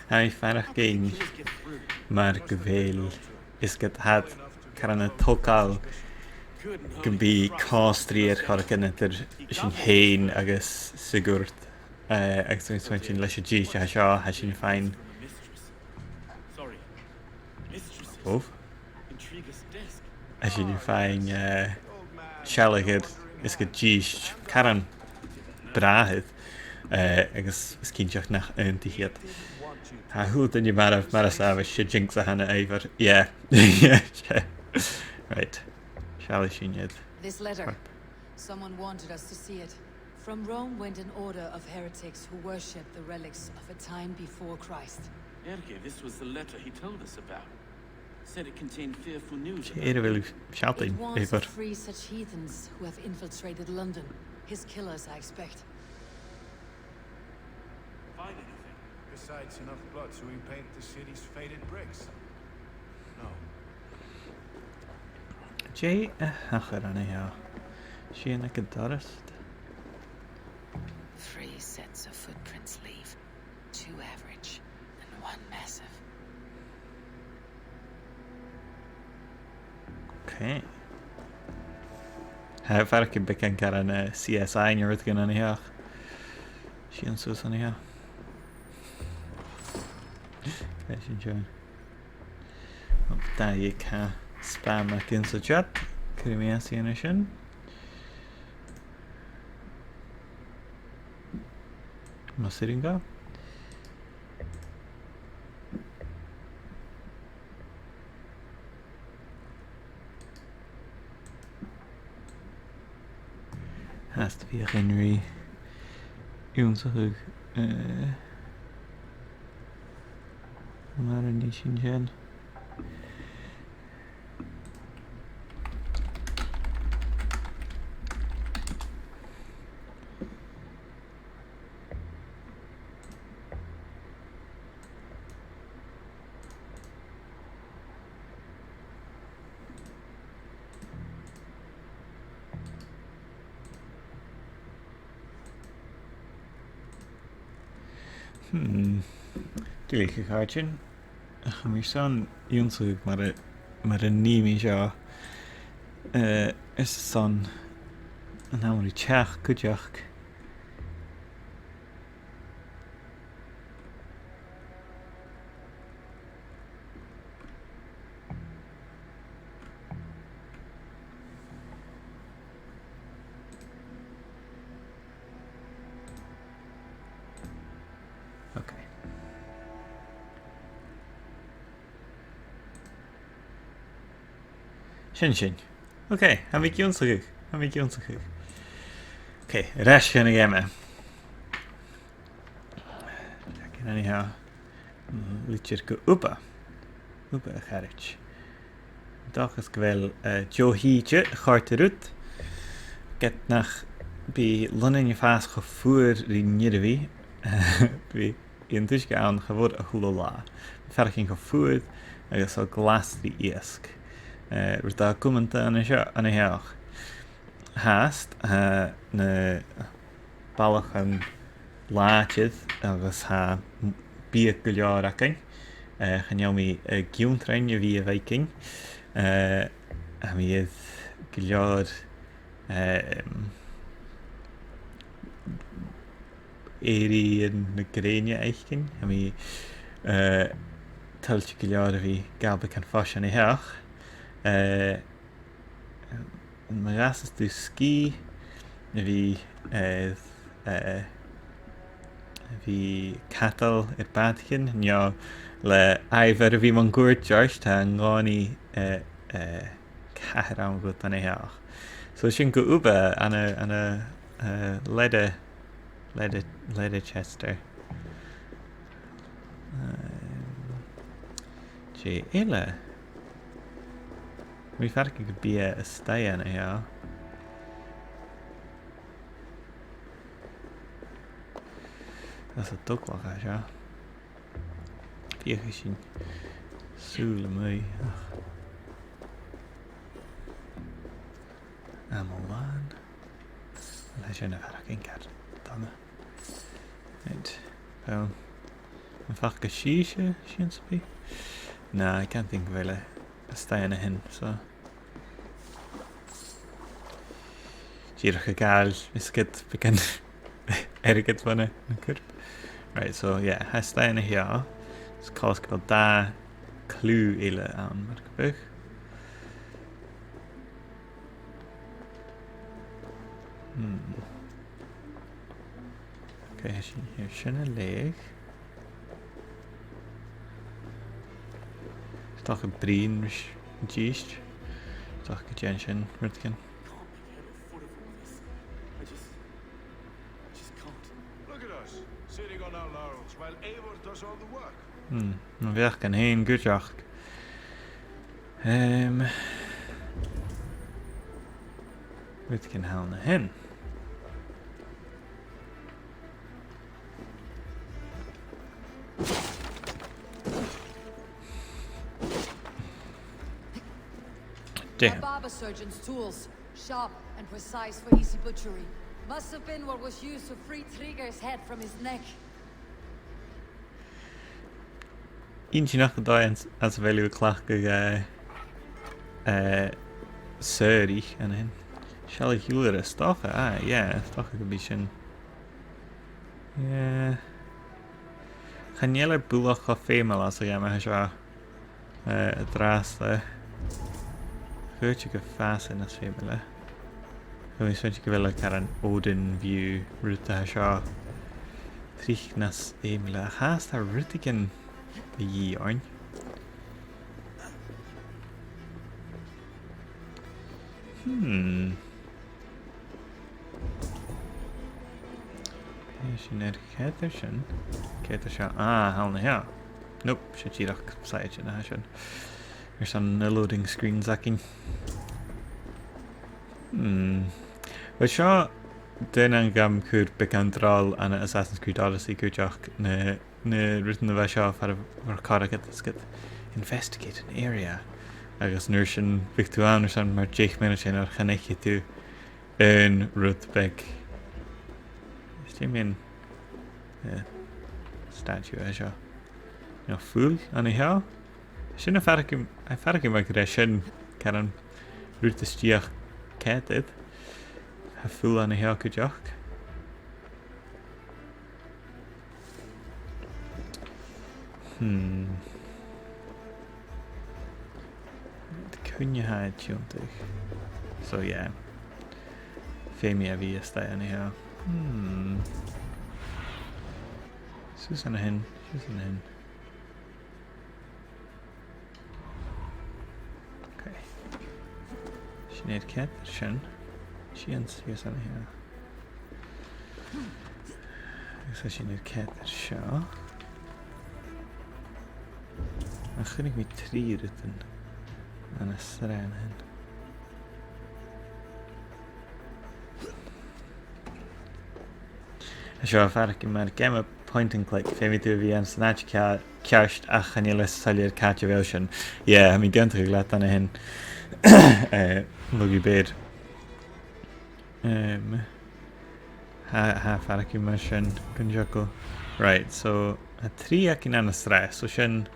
Hij farach géin mar go bhfuil is go had carna tógáil go bhí cástríar chu cinnatar sin héin agus sigurt agus sin leis dí se seo he sin féin óh a sin féin sealagad is go ddíis caran bráthid agus is cínteach nach antaíad. Ha húd in je mar a sé jinx a hanna éiver. Yeah. Right. Shall I This letter. Someone wanted us to see it. From Rome went an order of heretics who worshipped the relics of a time before Christ. Erke, this was the letter he told us about. Said it contained fearful news. It wants to free such heathens who have infiltrated London. His killers, I expect. Find anything? Besides enough blood to repaint the city's faded bricks. No. Jay achar an é she in like a Dorist. 3 sets of footprints leave. 2 average and 1 massive. Okay. How far can be can get an CSI in your gan an here? She and Susan here. Question John. Op daar je kan spam in de chat. Kun je me zien sin? Mas sitting go. Has to be a Henry. Unsachig. Maar niet zien zijn. Gleiche kaartje. Gaan we staan Jonsig maar een nieuwe ja. Is dan een naam die Tsjech kutjach. Sin. Okay, ha mé Jonsig. Okay, ras gan game. Anyhow. Litir go upa a charich. Dachas gwel Joe Hietje charterut. Get nach bi Lunnin je fast gevoer die niddewi. Bi in tuske aan geword a hulala. Verking gevoerd agus al glas die esk. Rydda gwmynt yn y heach. Hast na balach yn láitydd agus ha bíag go leor acin. Channeam mi giúntrein a bhí a bhaiking. A mi iad go leor éiri yn na gréine eichting. A mi tailte go leor a bhí gabba can fas yn y heach. Mae ras du ski fi catal i'r badcyn nio le aifer fi ma'n gwrdd George ta ngoni cair am gwrdd yn ei heach. So sy'n gwybod an y lede Chester. Che ille. Vi fark ik be a stay in here. Dat is het ook wel gaar, ja. Vier gezien. Zoele mee. Allemaal aan. Hij zijn er geen kaart. Dan. Right. Wel. An fach go síise sin sa bí? No, I can't think bhfuil a staine hin, so. Díreach a gáil is git begin ergit vanna na curb. Right, so yeah, ha staine here. It's called da clue ile an mar go bug. Okay, hier sinna leeg. Stoch a brín ris díist. Stoch go gen sin rutkin. Can't make head or foot of all this. I just can't. Look at us, sitting on our laurels while Eivor does all the work. Na bheach gan héin gúteach. Rutkin hell na hen. A Damn. barber surgeon's tools, sharp and precise for easy butchery. Must have been what was used to free Trigger's head from his neck. Eentje nach gedaan als value klachtige Surrey en hen. Shall ik jullie stoffen? Ah, ja, toch een beetje. Ja. Gaan jullie boel café maar als ik maar zo het raaste. Goed, je fast in het femele. Gewoon zo'n je wel een Odin view route zo. Trichnas emele. Haast haar rutiken. Yarn. Is je net Kettersen? Kettersen. Ah, haal ja. Nope, shit hier ook site na schon. Er staan loading screen zakking. Wat zo den gam kur bekendral aan Assassin's Creed Odyssey kuchach ne written the Vasha for Karagat skit investigate an area. Agus nursing Victuaners and mar Jake Minachin or Haneki to een Rutbeck. Is die mean statue Asha? No fool on a hill? Sin a farkim like the shin Karen Rutistiach cated. A fool on a hill could jock. Kun je haar tjontig. So yeah. Femia wie is daar anyhow. Susan hen. Okay. She need cat shin. She ends yes anyhow. So she need cat show. Dan gun ik me 3 ritten. En een srein hen. Zo vaar ik maar game point and click. Femi tu vi en snatch cast ach en jelle salier catje welschen. Ja, mi gent reglat aan hen. Logie beer. Ha vaar ik maar shen kunjako. Right, so a 3 akin aan een stress. So shen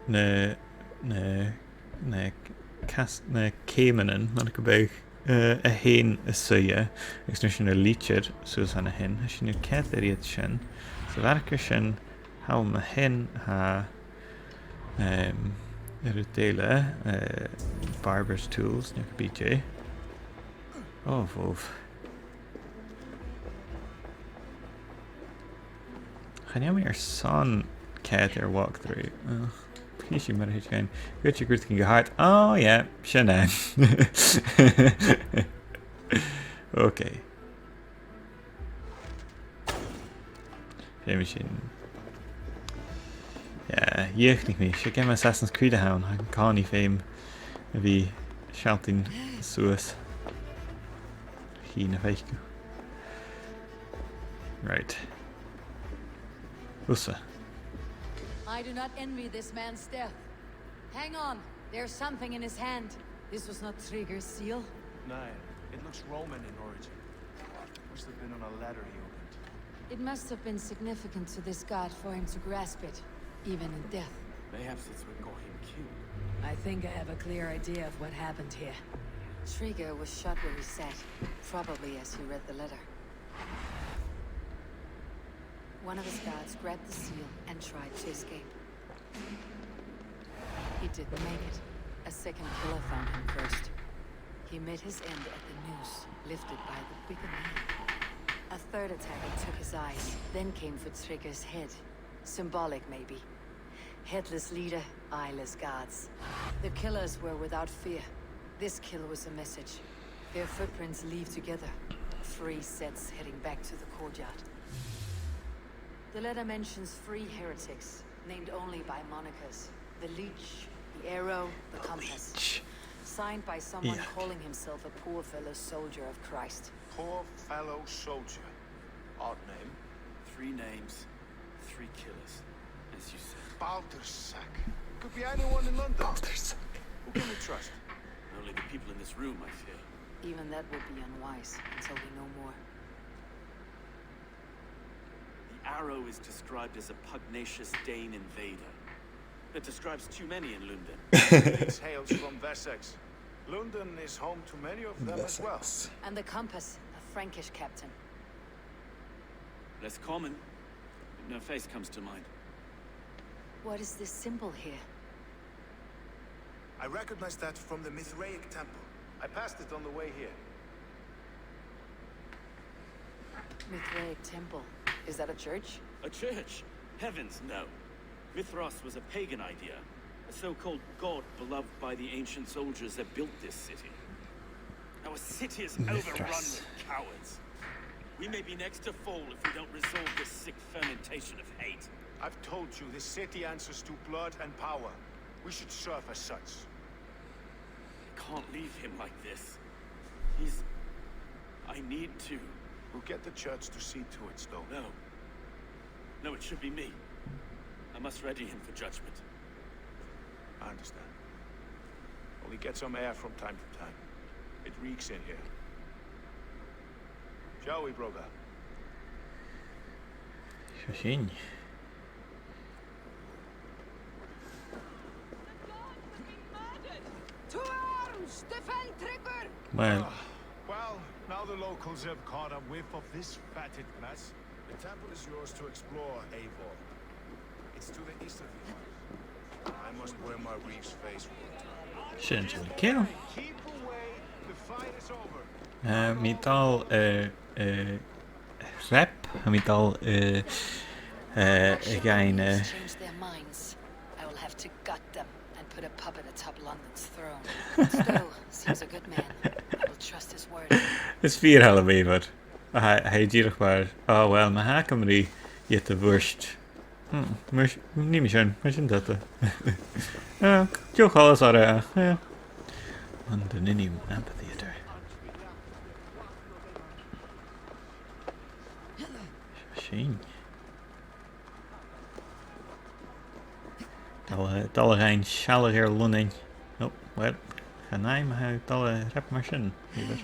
ne Caymanen, maar ik bij a hen a suya. Ik nu een liedje zoals aan a hen. Als je nu cat erit shen. So werken shen hou me hen ha rutele barber's tools nu BJ. Of. Ga je meer son cat er walkthrough? Please you might have going. Good your can get hard. Oh yeah, Shannon. Okay. Machine. Ja, jeugd niet meer. Ik heb mijn Assassin's Creed houden. Ik kan niet fame. Wie shouting zoals. Geen feestje. Right. Ussa. I do not envy this man's death. Hang on, there's something in his hand. This was not Trigger's seal. Nah, it looks Roman in origin. Must have been on a ladder he opened. It must have been significant to this god for him to grasp it, even in death. Perhaps it's what got him killed. I think I have a clear idea of what happened here. Trigger was shot where he sat, probably as he read the letter. One of his guards grabbed the seal and tried to escape. He didn't make it. A second killer found him first. He met his end at the noose, lifted by the bigger man. A third attacker took his eyes, then came for Trigger's head. Symbolic, maybe. Headless leader, eyeless guards. The killers were without fear. This kill was a message. Their footprints leave together. 3 sets heading back to the courtyard. The letter mentions 3 heretics, named only by monikers. The Leech, the Arrow, the Compass. Leech. Signed by someone Yeah. calling himself a poor fellow soldier of Christ. Poor fellow soldier. Odd name. 3 names, 3 killers, as you said. Baldersack. Could be anyone in London. Who can we trust? Only the people in this room, I fear. Even that would be unwise until we know more. The Arrow is described as a pugnacious Dane invader. That describes too many in London. It hails from Wessex. London is home to many of them as well. And the Compass, a Frankish captain. Less common, but no face comes to mind. What is this symbol here? I recognize that from the Mithraic temple. I passed it on the way here. Mithraic temple. Is that a church? A church? Heavens, no. Mithras was a pagan idea. A so-called god beloved by the ancient soldiers that built this city. Our city is overrun with cowards. We may be next to fall if we don't resolve this sick fermentation of hate. I've told you, this city answers to blood and power. We should serve as such. I can't leave him like this. I need to. We'll get the church to see to it, Snow. No. No, it should be me. I must ready him for judgment. I understand. Only get some air from time to time. It reeks in here. Shall we, brother? Shashin. To arms! Defend Trigger! Well, Well, now the locals have caught a whiff of this fatted mess. The temple is yours to explore, Eivor. It's to the east of you. I must wear my reef's face for a time. shouldn't kill. Keep away. The fight is over. Metal rap, metal again. Change their minds. I will have to gut them and put a puppet atop London's throne. Stowe seems a good man. I will trust his word. Is 4 half beaver. Hij dierg waar. Oh wel, maar hij kan die je te worst. Maar niet meer zo'n, maar zo'n dat. Ja, toch alles al ja. Want de nieuwe amphitheater. Shane. Talle rein shalliger lunning. Oh, wel. Gaan hij maar hij talle rap machine. Liever.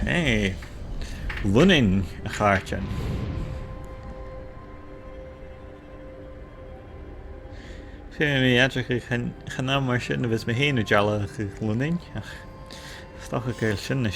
Hey, lunning a gaartje. Ja, ik ga nou maar zitten, we zijn heen, Jalla, lunning. Ach, is toch een keer zin,